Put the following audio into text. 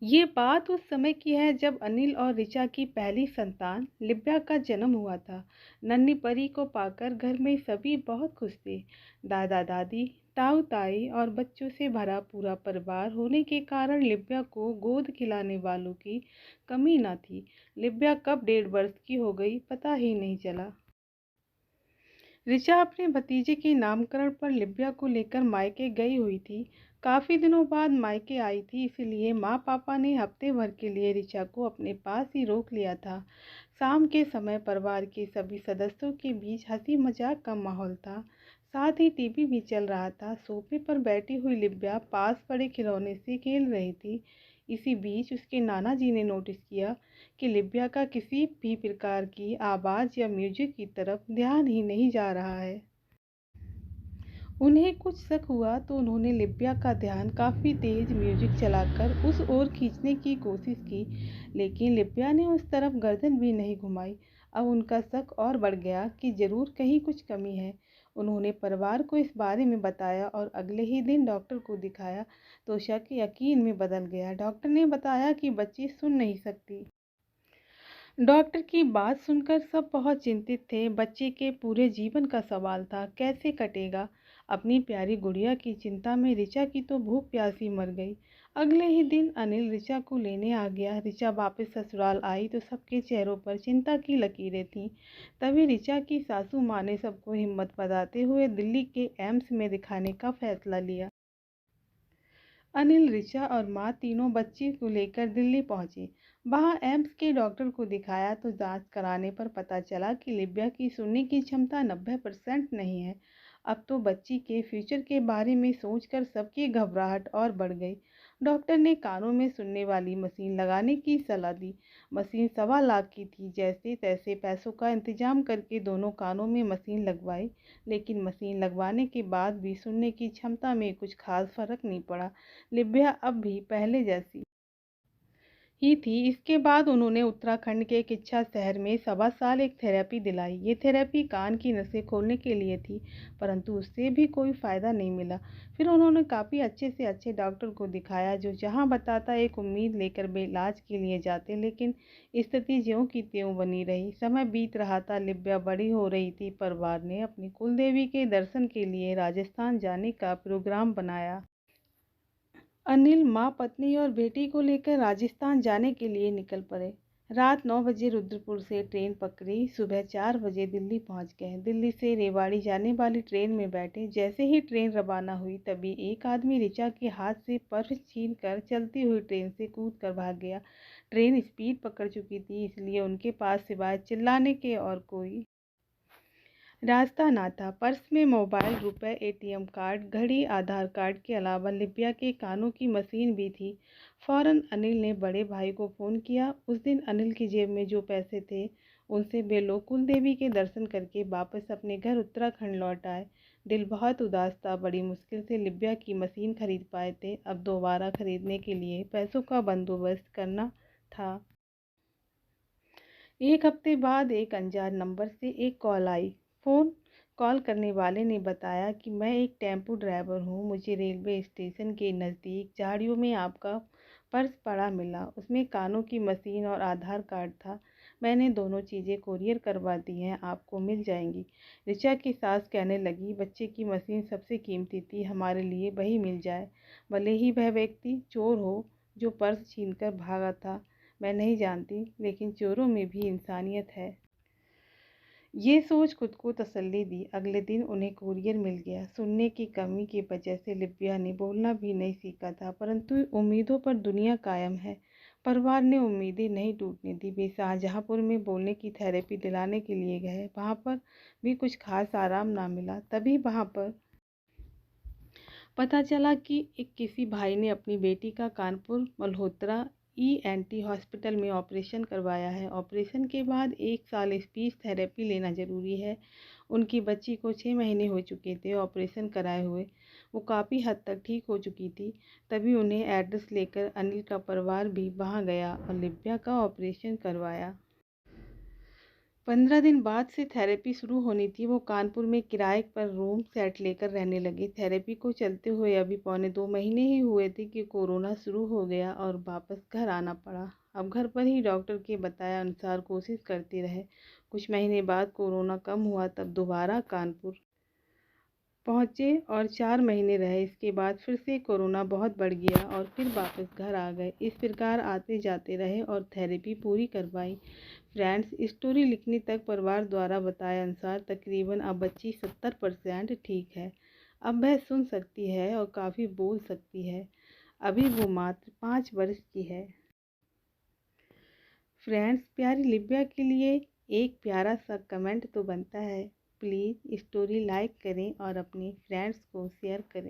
ये बात उस समय की है जब अनिल और ऋचा की पहली संतान लिब्या का जन्म हुआ था। नन्ही परी को पाकर घर में सभी बहुत खुश थे। दादा दादी, ताऊ ताई और बच्चों से भरा पूरा परिवार होने के कारण लिब्या को गोद खिलाने वालों की कमी न थी। लिब्या कब 1.5 वर्ष की हो गई पता ही नहीं चला। ऋचा अपने भतीजे के नामकरण पर लिब्या को लेकर मायके गई हुई थी। काफी दिनों बाद मायके आई थी, इसलिए माँ पापा ने हफ्ते भर के लिए ऋचा को अपने पास ही रोक लिया था। शाम के समय परिवार के सभी सदस्यों के बीच हंसी मजाक का माहौल था। साथ ही टीवी भी चल रहा था। सोफे पर बैठी हुई लिब्या पास पड़े खिलौने से खेल रही थी। इसी बीच उसके नाना जी ने नोटिस किया कि लिब्या का किसी भी प्रकार की आवाज़ या म्यूजिक की तरफ ध्यान ही नहीं जा रहा है। उन्हें कुछ शक हुआ तो उन्होंने लिब्या का ध्यान काफ़ी तेज म्यूजिक चलाकर उस ओर खींचने की कोशिश की, लेकिन लिब्या ने उस तरफ गर्दन भी नहीं घुमाई। अब उनका शक और बढ़ गया कि जरूर कहीं कुछ कमी है। उन्होंने परिवार को इस बारे में बताया और अगले ही दिन डॉक्टर को दिखाया तो शक यकीन में बदल गया। डॉक्टर ने बताया कि बच्ची सुन नहीं सकती। डॉक्टर की बात सुनकर सब बहुत चिंतित थे। बच्चे के पूरे जीवन का सवाल था, कैसे कटेगा। अपनी प्यारी गुड़िया की चिंता में ऋचा की तो भूख प्यासी मर गई। अगले ही दिन अनिल ऋचा को लेने आ गया। ऋचा वापस ससुराल आई तो सबके चेहरों पर चिंता की लकीरें थीं। तभी ऋचा की सासू माँ ने सबको हिम्मत बताते हुए दिल्ली के एम्स में दिखाने का फैसला लिया। अनिल, ऋचा और माँ तीनों बच्ची को लेकर दिल्ली पहुंचे। वहां एम्स के डॉक्टर को दिखाया तो जांच कराने पर पता चला कि लिब्या की सुनने की क्षमता 90% नहीं है। अब तो बच्ची के फ्यूचर के बारे में सोचकर सबकी घबराहट और बढ़ गई। डॉक्टर ने कानों में सुनने वाली मशीन लगाने की सलाह दी। मशीन 1.25 लाख की थी। जैसे तैसे पैसों का इंतजाम करके दोनों कानों में मशीन लगवाई, लेकिन मशीन लगवाने के बाद भी सुनने की क्षमता में कुछ खास फर्क नहीं पड़ा। लिब्या अब भी पहले जैसी ही थी। इसके बाद उन्होंने उत्तराखंड के किच्छा शहर में 1.25 साल एक थेरेपी दिलाई। ये थेरेपी कान की नसें खोलने के लिए थी, परंतु उससे भी कोई फ़ायदा नहीं मिला। फिर उन्होंने काफ़ी अच्छे से अच्छे डॉक्टर को दिखाया, जो जहां बताता एक उम्मीद लेकर वे इलाज के लिए जाते, लेकिन स्थिति ज्यों की त्यों बनी रही। समय बीत रहा था, लिब्या बड़ी हो रही थी। परिवार ने अपनी कुलदेवी के दर्शन के लिए राजस्थान जाने का प्रोग्राम बनाया। अनिल माँ, पत्नी और बेटी को लेकर राजस्थान जाने के लिए निकल पड़े। रात 9 बजे रुद्रपुर से ट्रेन पकड़ी। सुबह 4 बजे दिल्ली पहुंच गए। दिल्ली से रेवाड़ी जाने वाली ट्रेन में बैठे। जैसे ही ट्रेन रवाना हुई तभी एक आदमी ऋचा के हाथ से पर्स छीन कर चलती हुई ट्रेन से कूद कर भाग गया। ट्रेन स्पीड पकड़ चुकी थी, इसलिए उनके पास सिवाय चिल्लाने के और कोई रास्ता ना था। पर्स में मोबाइल, रुपए, एटीएम कार्ड, घड़ी, आधार कार्ड के अलावा लिब्या के कानों की मशीन भी थी। फौरन अनिल ने बड़े भाई को फ़ोन किया। उस दिन अनिल की जेब में जो पैसे थे उनसे वे लोग कुल देवी के दर्शन करके वापस अपने घर उत्तराखंड लौट आए। दिल बहुत उदास था। बड़ी मुश्किल से लिब्या की मशीन खरीद पाए थे। अब दोबारा खरीदने के लिए पैसों का बंदोबस्त करना था। एक हफ्ते बाद एक अनजान नंबर से एक कॉल आई। फ़ोन कॉल करने वाले ने बताया कि मैं एक टेम्पो ड्राइवर हूँ। मुझे रेलवे स्टेशन के नज़दीक झाड़ियों में आपका पर्स पड़ा मिला। उसमें कानों की मशीन और आधार कार्ड था। मैंने दोनों चीज़ें कोरियर करवा दी हैं, आपको मिल जाएंगी। ऋचा की सास कहने लगी, बच्चे की मशीन सबसे कीमती थी, हमारे लिए वही मिल जाए, भले ही वह व्यक्ति चोर हो जो पर्स छीनकर भागा था। मैं नहीं जानती, लेकिन चोरों में भी इंसानियत है। ये सोच खुद को तसल्ली दी। अगले दिन उन्हें कुरियर मिल गया। सुनने की कमी की वजह से लिब्या ने बोलना भी नहीं सीखा था, परंतु उम्मीदों पर दुनिया कायम है। परिवार ने उम्मीदें नहीं टूटने दी। वे शाहजहांपुर में बोलने की थेरेपी दिलाने के लिए गए। वहाँ पर भी कुछ खास आराम ना मिला। तभी वहाँ पर पता चला कि एक किसी भाई ने अपनी बेटी का कानपुर मल्होत्रा ईएनटी हॉस्पिटल में ऑपरेशन करवाया है। ऑपरेशन के बाद 1 साल स्पीच थेरेपी लेना ज़रूरी है। उनकी बच्ची को 6 महीने हो चुके थे ऑपरेशन कराए हुए। वो काफ़ी हद तक ठीक हो चुकी थी। तभी उन्हें एड्रेस लेकर अनिल का परिवार भी वहाँ गया और लिब्या का ऑपरेशन करवाया। 15 दिन बाद से थेरेपी शुरू होनी थी। वो कानपुर में किराए पर रूम सेट लेकर रहने लगे। थेरेपी को चलते हुए अभी पौने 2 महीने ही हुए थे कि कोरोना शुरू हो गया और वापस घर आना पड़ा। अब घर पर ही डॉक्टर के बताया अनुसार कोशिश करते रहे। कुछ महीने बाद कोरोना कम हुआ, तब दोबारा कानपुर पहुँचे और 4 महीने रहे। इसके बाद फिर से कोरोना बहुत बढ़ गया और फिर वापस घर आ गए। इस प्रकार आते जाते रहे और थेरेपी पूरी करवाई। फ्रेंड्स, स्टोरी लिखने तक परिवार द्वारा बताए अनुसार तकरीबन अब बच्ची 70% ठीक है। अब वह सुन सकती है और काफ़ी बोल सकती है। अभी वो मात्र 5 वर्ष की है। फ्रेंड्स, प्यारी लिब्या के लिए एक प्यारा सा कमेंट तो बनता है। प्लीज़ स्टोरी लाइक करें और अपने फ्रेंड्स को शेयर करें।